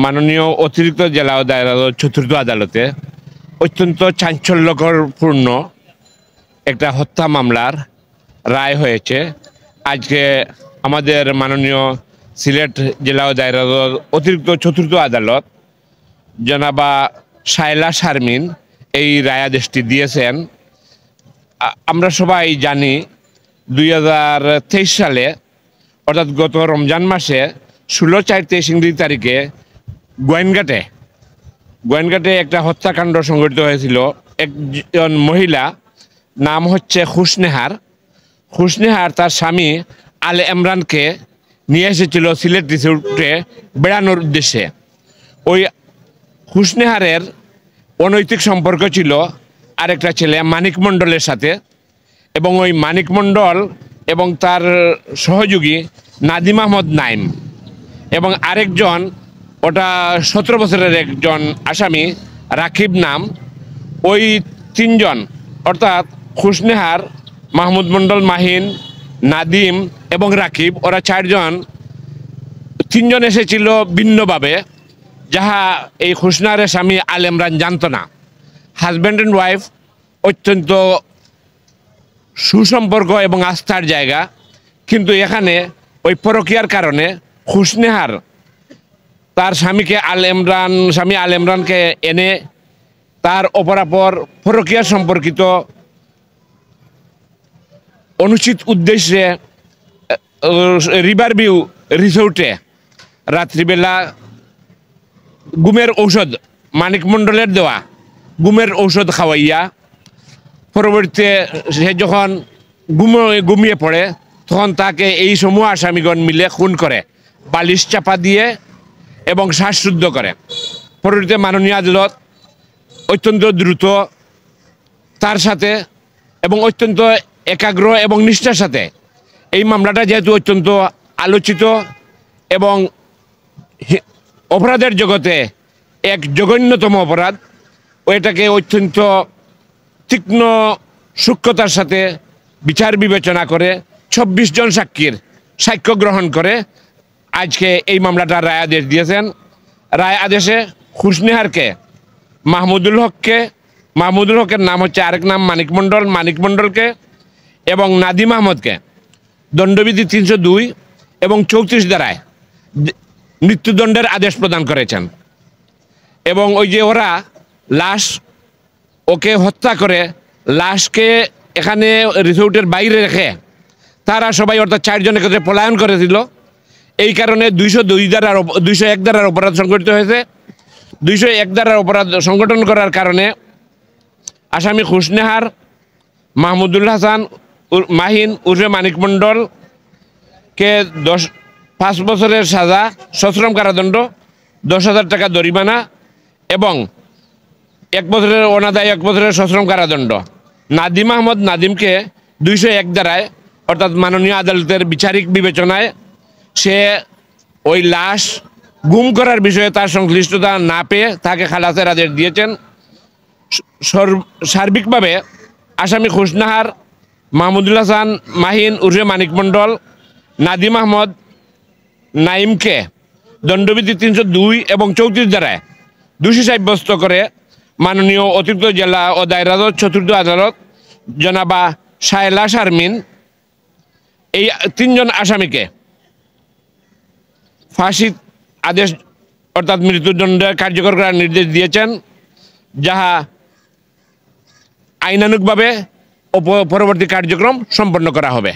মাননীয় অতিরিক্ত জেলা ও দায়রা চতুর্থ আদালতে অত্যন্ত চাঞ্চল্যকরপূর্ণ একটা হত্যা মামলার রায় হয়েছে। আজকে আমাদের মাননীয় সিলেট জেলা ও দায়রা অতিরিক্ত চতুর্থ আদালত জনাবা শায়লা শারমিন এই রায়াদেশটি দিয়েছেন। আমরা সবাই জানি 2023 সালে অর্থাৎ গত রমজান মাসে 16/4/23 তারিখে গোয়েনঘাটে একটা হত্যাকাণ্ড সংঘটিত হয়েছিল। একজন মহিলা নাম হচ্ছে খুশনেহার তার স্বামী আলে ইমরানকে নিয়ে এসেছিল সিলেট রিসোর্টে বেড়ানোর উদ্দেশ্যে। ওই খুশনেহারের অনৈতিক সম্পর্ক ছিল আরেকটা ছেলে মানিক মণ্ডলের সাথে, এবং ওই মানিক মণ্ডল এবং তার সহযোগী নাদিম আহমদ নাইম এবং আরেকজন ওটা 17 বছরের একজন আসামি রাকিব নাম, ওই তিনজন অর্থাৎ খুশনেহার, মাহমুদ মণ্ডল মাহিন, নাদিম এবং রাকিব, ওরা তিনজন এসেছিল ভিন্নভাবে, যাহা এই খুশনেহারের স্বামী আল ইমরান জানত না। হাজব্যান্ড অ্যান্ড ওয়াইফ অত্যন্ত সুসম্পর্ক এবং আস্থার জায়গা, কিন্তু এখানে ওই পরকীয়ার কারণে খুশনেহার তার স্বামী আল ইমরানকে এনে তার অপরাপর পরকীয়া সম্পর্কিত অনুচিত উদ্দেশ্যে রিভার ভিউ রিসোর্টে রাত্রিবেলা ঘুমের ঔষধ, মানিক মণ্ডলের দেওয়া ঘুমের ঔষধ খাওয়াইয়া পরবর্তীতে সে যখন ঘুমিয়ে পড়ে তখন তাকে এই সমূহ আসামিগণ মিলে খুন করে, বালিশ চাপা দিয়ে এবং শ্বাসরুদ্ধ করে। পরবর্তীতে মাননীয় আদালত অত্যন্ত দ্রুত তার সাথে এবং অত্যন্ত একাগ্র এবং নিষ্ঠার সাথে এই মামলাটা যেহেতু অত্যন্ত আলোচিত এবং অপরাধের জগতে এক জঘন্যতম অপরাধ, ওইটাকে অত্যন্ত তীক্ষ্ণ সূক্ষ্মতার সাথে বিচার বিবেচনা করে 26 জন সাক্ষীর সাক্ষ্য গ্রহণ করে আজকে এই মামলাটার রায় আদেশ দিয়েছেন। রায় আদেশে খুশনেহারকে মাহমুদুল হকের নাম হচ্ছে আরেক নাম মানিক মণ্ডলকে এবং নাদিম আহমদকে দণ্ডবিধি 302 এবং 34 ধারায় মৃত্যুদণ্ডের আদেশ প্রদান করেছেন। এবং ওই যে ওরা ওকে হত্যা করে লাশকে এখানে রিসোর্টের বাইরে রেখে তারা সবাই অর্থাৎ 4 জনের ক্ষেত্রে পলায়ন করেছিল। এই কারণে 201 ধারার অপরাধ সংঘটিত হয়েছে। 201 ধারার অপরাধ সংগঠন করার কারণে আসামি খুশনেহার, মাহমুদুল হাসান মাহিন উর্ফে মানিক মণ্ডলকে 5 বছরের সাজা, সশ্রম কারাদণ্ড, 10,000 টাকা জরিমানা এবং 1 বছরের অনাদায়ী 1 বছরের সশ্রম কারাদণ্ড। নাদিম আহমদ নাদিমকে 201 ধারায় অর্থাৎ মাননীয় আদালতের বিচারিক বিবেচনায় সে ওই লাশ গুম করার বিষয়ে তার সংশ্লিষ্টতা না পেয়ে তাকে খালাসের আদেশ দিয়েছেন। সার্বিকভাবে আসামি খুশনেহার, মাহমুদুল হাসান মাহিন উর্ফে মানিক মণ্ডল, নাদিম আহমদ নাইমকে দণ্ডবিধি 302 এবং 34 ধারায় দোষী সাব্যস্ত করে মাননীয় অতিরিক্ত জেলা ও দায়রা চতুর্থ আদালত জনাবা শায়লা শারমিন এই 3 জন আসামিকে ফাঁসি আদেশ অর্থাৎ মৃত্যুদণ্ড কার্যকর করার নির্দেশ দিয়েছেন, যাহা আইনানুগভাবে পরবর্তী কার্যক্রম সম্পন্ন করা হবে।